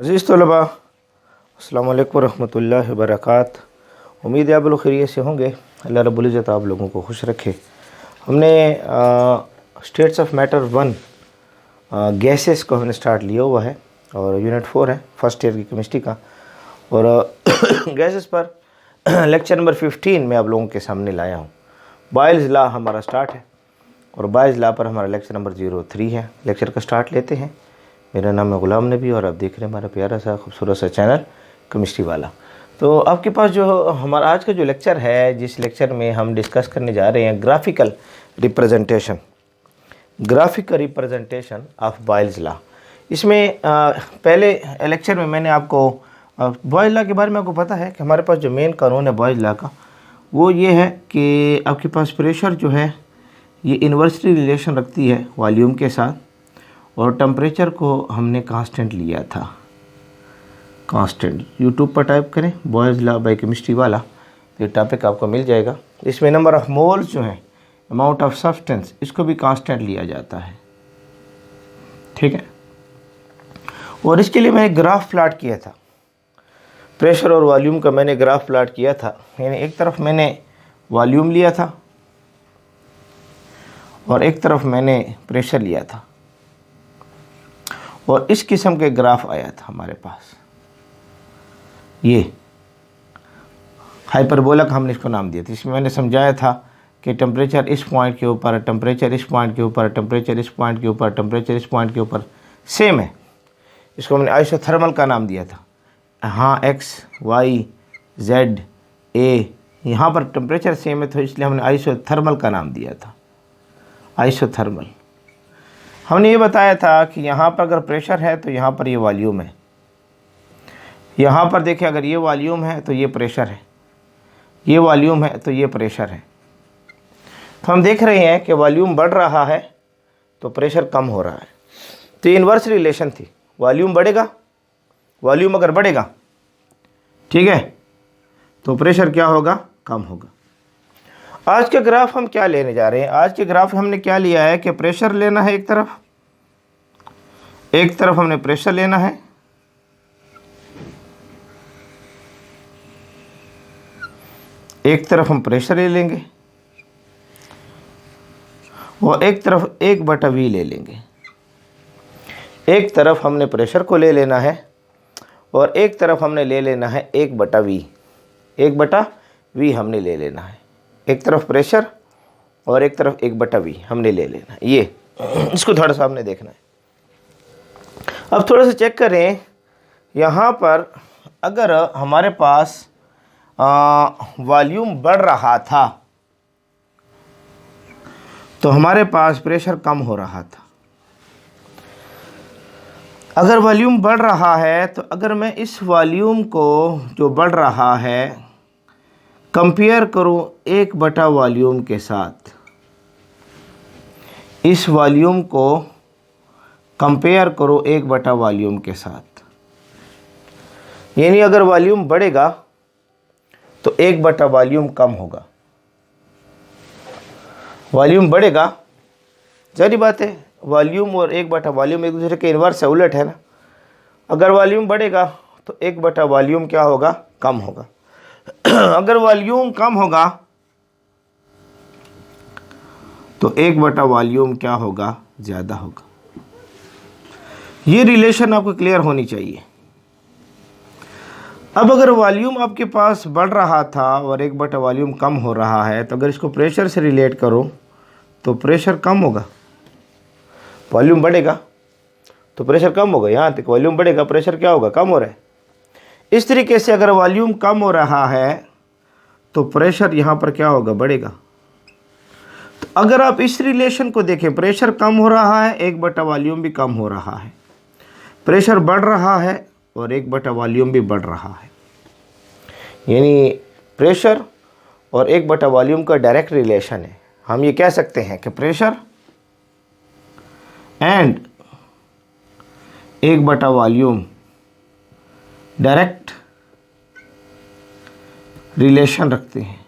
अज़ीज़ तलबा, अस्सलामु अलैकुम रहमतुल्लाहि व बरकातहू। उम्मीद है आप लोग खैरियत से होंगे। अल्लाह रब्बुल इज़्ज़त आप लोगों को खुश रखे। हमने स्टेट्स ऑफ मैटर 1 गैसेस को हमने स्टार्ट लिया हुआ है और यूनिट 4 है फर्स्ट ईयर की केमिस्ट्री का। और गैसेस पर लेक्चर नंबर 15 में आप लोगों के सामने लाया हूँ। बॉयल्स लॉ हमारा स्टार्ट है और बॉयल्स लॉ पर हमारा लेक्चर नंबर 03 है। लेक्चर का स्टार्ट लेते हैं। मेरा नाम है ग़ुलाम नबी और आप देख रहे हैं हमारा प्यारा सा खूबसूरत सा चैनल केमिस्ट्री वाला। तो आपके पास जो हमारा आज का जो लेक्चर है, जिस लेक्चर में हम डिस्कस करने जा रहे हैं graphical representation of Boyle's law. इसमें पहले लेक्चर में मैंने आपको बॉयल्स लॉ के बारे में आपको पता है कि हमारे पास जो मेन कानून है बॉयल्स लॉ का वो ये है कि आपके पास प्रेशर जो है ये इन्वर्सली रिलेशन रखती है वॉल्यूम के साथ, और टेम्परेचर को हमने कांस्टेंट लिया था। कांस्टेंट यूट्यूब पर टाइप करें बॉयल्स लॉ बाय केमिस्ट्री वाला, तो ये टॉपिक आपको मिल जाएगा। इसमें नंबर ऑफ मोल्स जो है, अमाउंट ऑफ सब्सटेंस, इसको भी कांस्टेंट लिया जाता है, ठीक है। और इसके लिए मैंने ग्राफ प्लॉट किया था, प्रेशर और वॉल्यूम का मैंने ग्राफ प्लॉट किया था। यानी एक तरफ मैंने वॉल्यूम लिया था और एक तरफ मैंने प्रेशर लिया था, और इस किस्म के ग्राफ आया था हमारे पास। ये हाइपरबोलिक हमने इसको नाम दिया था। इसमें मैंने समझाया था कि टेम्परेचर इस पॉइंट के ऊपर, टेम्परेचर इस पॉइंट के ऊपर, टेम्परेचर इस पॉइंट के ऊपर, टेम्परेचर इस पॉइंट के ऊपर सेम है। इसको हमने आइसोथर्मल का नाम दिया था। हाँ, एक्स वाई जेड ए, यहाँ पर टेम्परेचर सेम है तो इसलिए हमने आइसोथर्मल का नाम दिया था। आइसोथर्मल हमने ये बताया था कि यहाँ पर अगर प्रेशर है तो यहाँ पर ये वॉल्यूम है। यहाँ पर देखिए, अगर ये वॉल्यूम है तो ये प्रेशर है, ये वॉल्यूम है तो ये प्रेशर है। तो हम देख रहे हैं कि वॉल्यूम बढ़ रहा है तो प्रेशर कम हो रहा है। तो ये इन्वर्स रिलेशन थी, वॉल्यूम बढ़ेगा, वॉल्यूम अगर बढ़ेगा, ठीक है, तो प्रेशर क्या होगा, कम होगा। आज के ग्राफ हम क्या लेने जा रहे हैं? आज के ग्राफ हमने क्या लिया है कि प्रेशर लेना है, एक तरफ हमने प्रेशर लेना है, एक तरफ हम प्रेशर ले लेंगे और एक तरफ 1/V ले लेंगे। एक तरफ हमने प्रेशर को ले लेना है और एक तरफ हमने ले लेना है 1/V। 1/V हमने ले लेना है। एक तरफ प्रेशर और एक तरफ 1/V हमने ले लेना है। ये इसको थोड़ा सा हमने देखना है। अब थोड़ा सा चेक करें, यहाँ पर अगर हमारे पास वॉल्यूम बढ़ रहा था तो हमारे पास प्रेशर कम हो रहा था। अगर वॉल्यूम बढ़ रहा है तो अगर मैं इस वॉल्यूम को जो बढ़ रहा है कंपेयर करूं 1/वॉल्यूम के साथ, इस वॉल्यूम को कंपेयर करो 1/वॉल्यूम के साथ, यानी अगर वॉल्यूम बढ़ेगा तो 1/वॉल्यूम कम होगा। वॉल्यूम बढ़ेगा, जारी बात है, वॉल्यूम और 1/वॉल्यूम एक दूसरे के इन्वर्स है, उलट है ना। अगर वॉल्यूम बढ़ेगा तो 1/वॉल्यूम क्या होगा, कम होगा। अगर वॉल्यूम कम होगा तो 1/वॉल्यूम क्या होगा, ज़्यादा होगा। ये रिलेशन आपको क्लियर होनी चाहिए। अब अगर वॉल्यूम आपके पास बढ़ रहा था और 1/वॉल्यूम कम हो रहा है, तो अगर इसको प्रेशर से रिलेट करो तो प्रेशर कम होगा, वॉल्यूम बढ़ेगा तो प्रेशर कम होगा। यहाँ तक वॉल्यूम बढ़ेगा, प्रेशर क्या होगा, कम हो रहा है। इस तरीके से अगर वॉल्यूम कम हो रहा है तो प्रेशर यहाँ पर क्या होगा, बढ़ेगा। तो अगर आप इस रिलेशन को देखें, प्रेशर कम हो रहा है, 1/वॉल्यूम भी कम हो रहा है, प्रेशर बढ़ रहा है और 1/वॉल्यूम भी बढ़ रहा है। यानी प्रेशर और 1/वॉल्यूम का डायरेक्ट रिलेशन है। हम ये कह सकते हैं कि प्रेशर एंड 1/वॉल्यूम डायरेक्ट रिलेशन रखते हैं।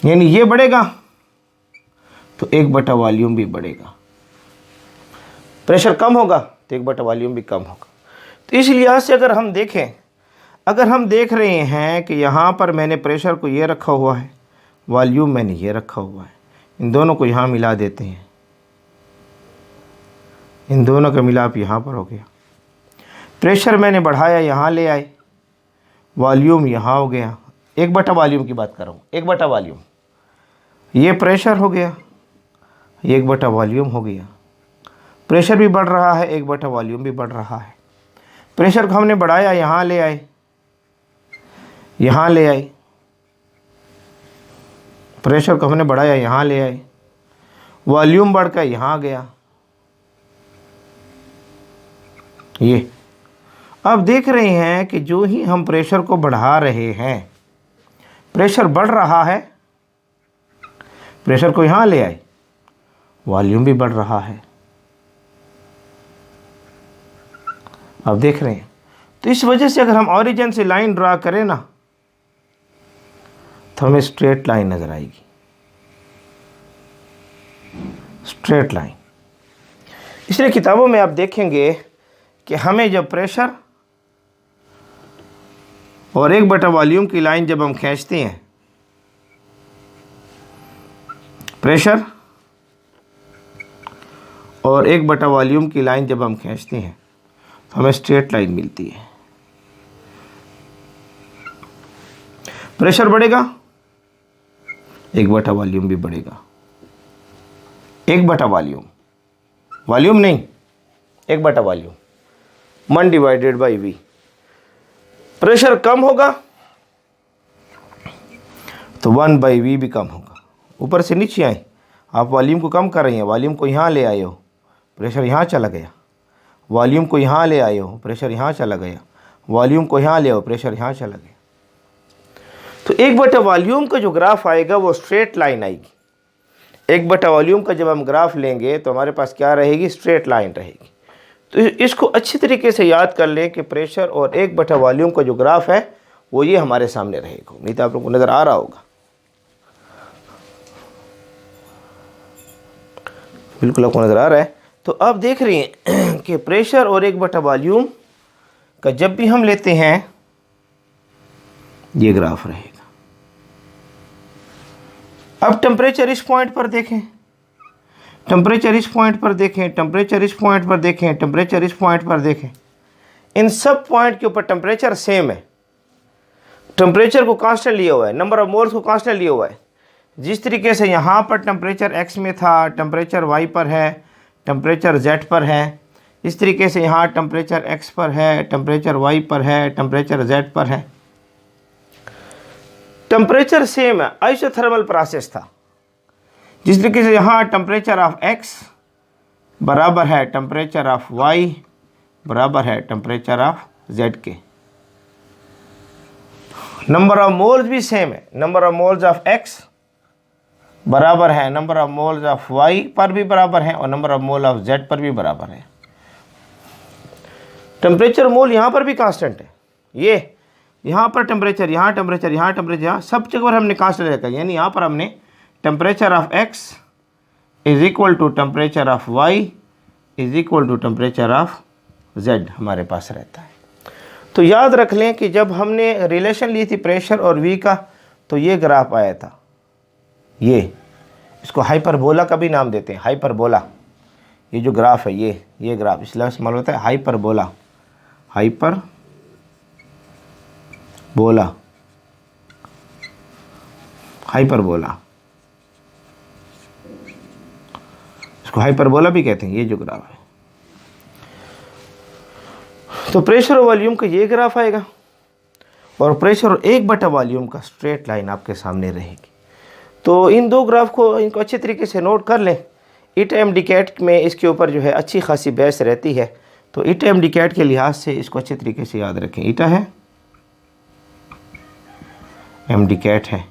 यानी ये बढ़ेगा तो 1/वॉल्यूम भी बढ़ेगा। प्रेशर कम होगा तो 1/वॉल्यूम भी कम होगा। तो इस लिहाज से अगर हम देखें, अगर हम देख रहे हैं कि यहाँ पर मैंने प्रेशर को ये रखा हुआ है, वॉल्यूम मैंने ये रखा हुआ है, इन दोनों को यहाँ मिला देते हैं, इन दोनों का मिलाप यहाँ पर हो गया। प्रेशर मैंने बढ़ाया, यहाँ ले आए, वॉल्यूम यहाँ हो गया। 1/वॉल्यूम की बात कर रहा हूँ, 1/वॉल्यूम, ये प्रेशर हो गया, ये 1/वॉल्यूम हो गया। प्रेशर भी बढ़ रहा है, 1/वॉल्यूम भी बढ़ रहा है। प्रेशर को हमने बढ़ाया, यहाँ ले आए, यहाँ ले आए, प्रेशर को हमने बढ़ाया, यहाँ ले आए, वॉल्यूम बढ़कर यहाँ गया। ये अब देख रहे हैं कि जो ही हम प्रेशर को बढ़ा रहे हैं, प्रेशर बढ़ रहा है, प्रेशर को यहाँ ले आए, वॉल्यूम भी बढ़ रहा है। अब देख रहे हैं, तो इस वजह से अगर हम ओरिजिन से लाइन ड्रा करें ना, तो हमें स्ट्रेट लाइन नज़र आएगी, स्ट्रेट लाइन। इसलिए किताबों में आप देखेंगे कि हमें जब प्रेशर और 1/वॉल्यूम की लाइन जब हम खींचते हैं, प्रेशर और 1/वॉल्यूम की लाइन जब हम खींचते हैं तो हमें स्ट्रेट लाइन मिलती है। प्रेशर बढ़ेगा, 1/वॉल्यूम भी बढ़ेगा। 1/वॉल्यूम, वॉल्यूम नहीं, 1/वॉल्यूम, 1/V। प्रेशर कम होगा तो 1/V भी कम होगा। ऊपर से नीचे आए, आप वॉल्यूम को कम कर रहे हैं, वॉल्यूम को यहाँ ले आए हो, प्रेशर यहाँ चला गया, वॉल्यूम को यहाँ ले आए हो, प्रेशर यहाँ चला गया, वॉल्यूम को यहाँ ले आओ, प्रेशर यहाँ चला गया। तो 1/वॉल्यूम का जो ग्राफ आएगा वो स्ट्रेट लाइन आएगी। 1/वॉल्यूम का जब हम ग्राफ लेंगे तो हमारे पास क्या रहेगी, स्ट्रेट लाइन रहेगी। तो इसको अच्छी तरीके से याद कर लें कि प्रेशर और 1/वॉल्यूम का जो ग्राफ है वो ये हमारे सामने रहेगा। नहीं तो आप लोगों को नज़र आ रहा होगा, बिल्कुल आपको नज़र आ रहा है। तो आप देख रहे हैं कि प्रेशर और 1/वॉल्यूम का जब भी हम लेते हैं ये ग्राफ रहेगा। अब टेम्परेचर इस पॉइंट पर देखें, टेम्परेचर इस पॉइंट पर देखें, टेम्परेचर इस पॉइंट पर देखें, टेम्परेचर इस पॉइंट पर देखें, इन सब पॉइंट के ऊपर टेम्परेचर सेम है। टेम्परेचर को कांस्टेंट लिया हुआ है, नंबर ऑफ मोल्स को कांस्टेंट लिया हुआ है। जिस तरीके से यहाँ पर टेम्परेचर x में था, टेम्परेचर y पर है, टेम्परेचर z पर है, इस तरीके से यहाँ टेम्परेचर x पर है, टेम्परेचर y पर है, टेम्परेचर z पर है। टेम्परेचर सेम है, आइसोथर्मल प्रोसेस था। जिस तरीके से यहाँ टेम्परेचर ऑफ x बराबर है टेम्परेचर ऑफ y बराबर है टेम्परेचर ऑफ z के। नंबर ऑफ मोल्स भी सेम है, number of moles of x बराबर है number of moles of y पर भी बराबर है और number of mole of z पर भी बराबर है। टेम्परेचर मोल यहाँ पर भी कांस्टेंट है। ये यहाँ पर टेम्परेचर, यहाँ टेम्परेचर, यहाँ टेम्परेचर, यहाँ सब जगह पर हमने कांस्टेंट रखा है। यानी यहाँ पर हमने temperature of x is equal to temperature of y is equal to temperature of z हमारे पास रहता है। तो याद रख लें कि जब हमने रिलेशन ली थी प्रेशर और v का, तो ये ग्राफ आया था, ये इसको हाइपरबोला का भी नाम देते हैं, हाइपरबोला। ये जो ग्राफ है ये ग्राफ इसलिए इस्तेमाल होता है हाइपरबोला, हाइपरबोला, हाइपरबोला, इसको हाइपरबोला भी कहते हैं। ये जो ग्राफ है, तो प्रेशर और वॉल्यूम का ये ग्राफ आएगा और प्रेशर और 1/वॉल्यूम का स्ट्रेट लाइन आपके सामने रहेगी। तो इन दो ग्राफ को इनको अच्छे तरीके से नोट कर लें। ईटा एमडीकैट में इसके ऊपर जो है अच्छी खासी बहस रहती है, तो ईटा एमडीकैट के लिहाज से इसको अच्छे तरीके से याद रखें। ईटा है, एमडीकैट है,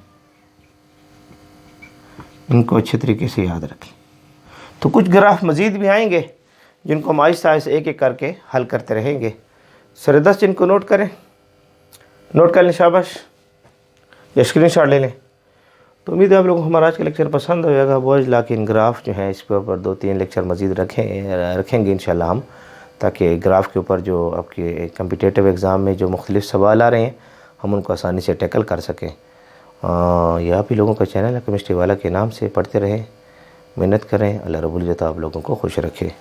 इनको अच्छे तरीके से याद रखें। तो कुछ ग्राफ मज़ीद भी आएंगे जिनको हम आहिस्ता आहिस्ता एक एक करके हल करते रहेंगे। सरदस्त इनको नोट करें, नोट कर लें, शाबाश, या स्क्रीनशॉट ले लें। तो उम्मीद है आप लोगों को हमारा आज का लेक्चर पसंद होगा। बॉयज़ लॉ के इन ग्राफ जो है इसके ऊपर 2-3 लेक्चर मज़ीद रखेंगे इंशाल्लाह हम, ताकि ग्राफ के ऊपर जो आपके कम्पिटिटिव एग्ज़ाम में जो मुख्तलिफ़ सवाल आ रहे हैं हम उनको आसानी से टैकल कर सकें। यह आप ही लोगों का चैनल है केमिस्ट्री वाला के नाम से, पढ़ते रहें, मेहनत करें। अल्लाह रब्बुल इज़्ज़त आप लोगों को खुश रखे।